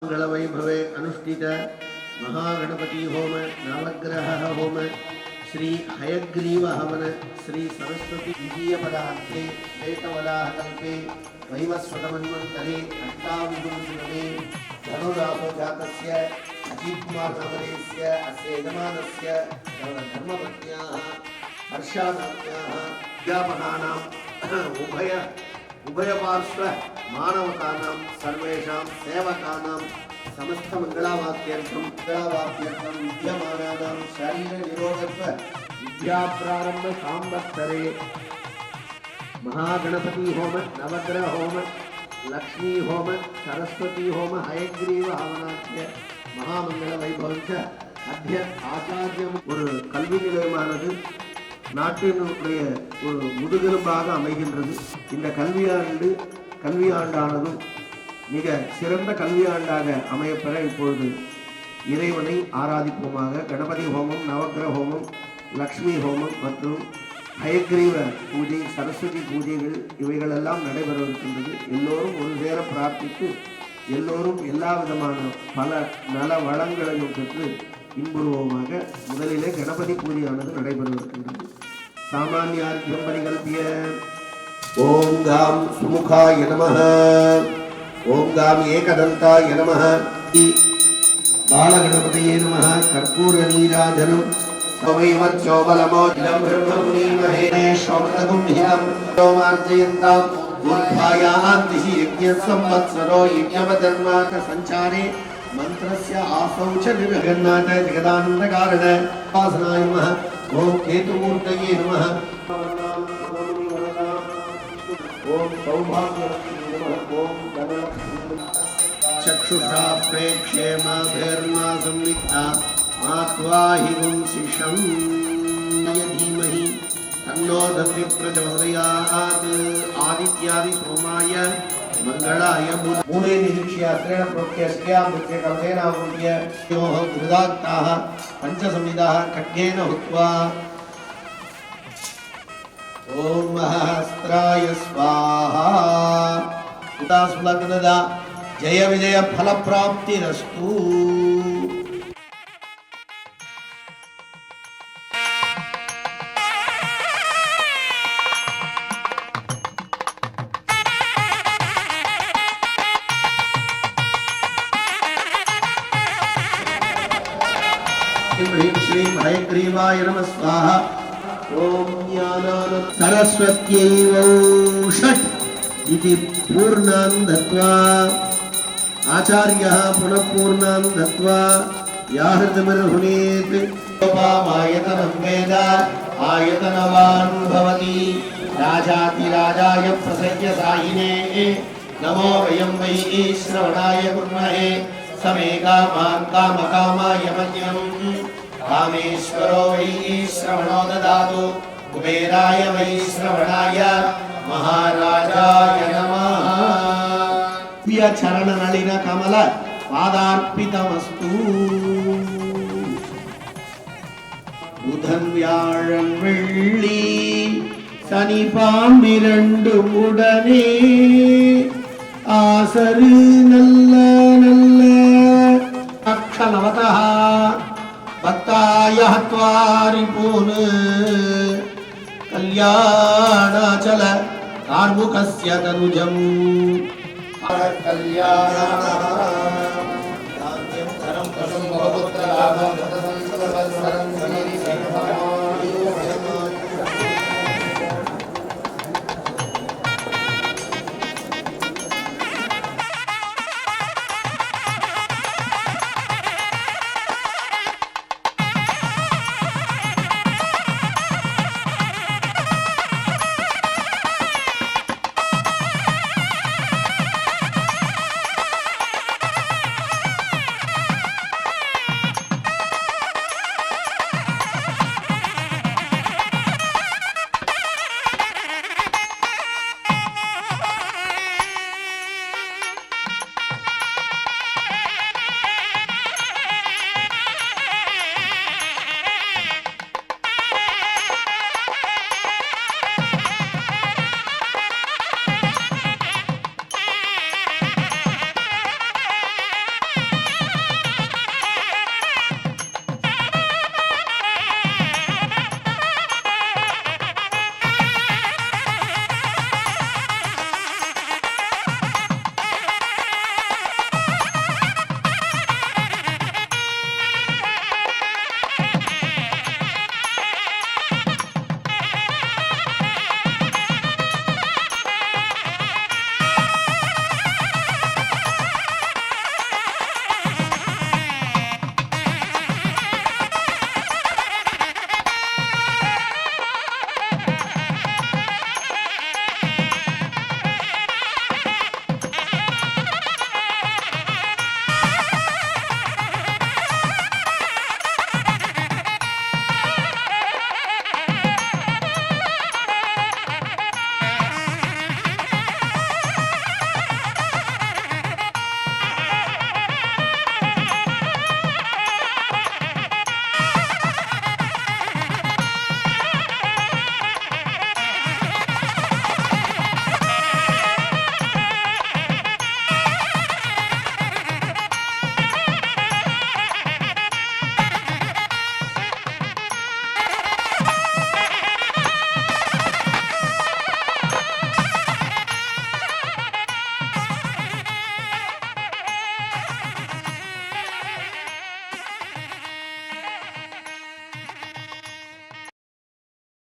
मंगलवैभवे अनुष्ठित महागणपति होम नवग्रह होम श्री हयग्रीव हवन श्री सरस्वती द्वितीयपदार्थे श्वेतवराहकल्पे वैवस्वतमन्वन्तरे अष्टाविंशतितमे धनुरासो जातस्य अजीतकुमारनामधेयस्य अस्य यजमानस्य धर्मपत्न्याः हर्षानाम्याः विद्यापनानाम् उभयपार्श्व मानवकानां सर्वेषां सेवकानां समस्त मंगलावाक्यर्थं विद्यमानानां शरीर निरोधत्व विद्याप्रारंभ सांवत्सरे महागणपति होम नवग्रह होम लक्ष्मी होम सरस्वती होम हयग्रीव हवनाख्य महामंगल वैभवञ्च अद्य आचार्यम ஒரு கல்வி நிலையமானது நாட்டினுடைய ஒரு முதுகெலும்பாக அமைகின்றது. இந்த கல்வியாண்டானதும் மிக சிறந்த கல்வியாண்டாக அமையப்பெற இப்பொழுது இறைவனை ஆராதிப்போமாக. கணபதி ஹோமம், நவக்கிரக ஹோமம், லக்ஷ்மி ஹோமம் மற்றும் ஹயக்ரீவ பூஜை, சரஸ்வதி பூஜைகள் இவைகளெல்லாம் நடைபெறவிருக்கின்றது. எல்லோரும் ஒரு சேர பிரார்த்தித்து எல்லோரும் எல்லா விதமான பல நல வளங்களையும் பெற்று இன்புறுவோமாக. முதலிலே கணபதி பூஜையானது நடைபெறவிருக்கின்றது. சாமானியார்க்கியம் பரிகல்பிய ஓம் காம் சுமுகாய நமः, ஓம் காம் ஏகதந்தாய நமः, பாலகணபதியே நமः. கற்பூர நீராஜனம் சோமயமச்சோபலமோஜிலம் பிரம்மமுனிமஹே சோமதகும்ஹியம் சோமார்ஜயந்தாம் உத்பாயாந்திஹி யஜ்ஞசம்வத்சரோ யஜ்ஞவதர்மாக சஞ்சாரே मंत्रस्य आसौच निर्गन्नाथ जगदानंद कारण वासनाय नमः. ओम केतुमूर्तये नमः. ओम सौभाग्यलक्ष्मी नमः. ओम धनलक्ष्मी चक्षुषा प्रेक्षे माभिर्मा संवित्ता मात्वाहि गुंसिषं धीमहि तन्नो दन्ति प्रचोदयात्. आदित्यादि सोमाय मंगलाय मूले निरीक्ष्य अस्त्रेण प्रोक्त्य स्त्रियां नृत्य कल्पेनावृत्य योः कृदाक्ताः पञ्चसंविधाः खड्गेन हुत्वा ॐ महस्त्राय स्वाहा. उदास्मग्नदा जय विजय फलप्राप्तिरस्तु. श्री हयग्रीवाय नमः स्वाहा. ओम ज्ञानानंद सरस्वत्यै षट् इति पूर्णां दत्वा आचार्यः पुनः पूर्णां दत्वा याहृतमर्हुनेत् योपामायतनं वेद आयतनवान् भवति. राजातिराजाय प्रसज्य साहिने नमो वयं वै श्रवणाय कुर्महे. समे कामान् कामकामाय मह्यम् कामेश्वरो वै श्रवणो ददातु. कुबेराय वै श्रवणाय महाराजाय नमः. चरणनलिन कमल पादार्पितमस्तु. बुधन व्याழன் வெள்ளி சனி பாம்பிரண்டும் உடனே ஆசரு நல்ல நல்ல அக்ஷணவதः भक्ताय हत्वारि पून् कल्याणाचल कार्मुकस्य तनुजम् कल्याण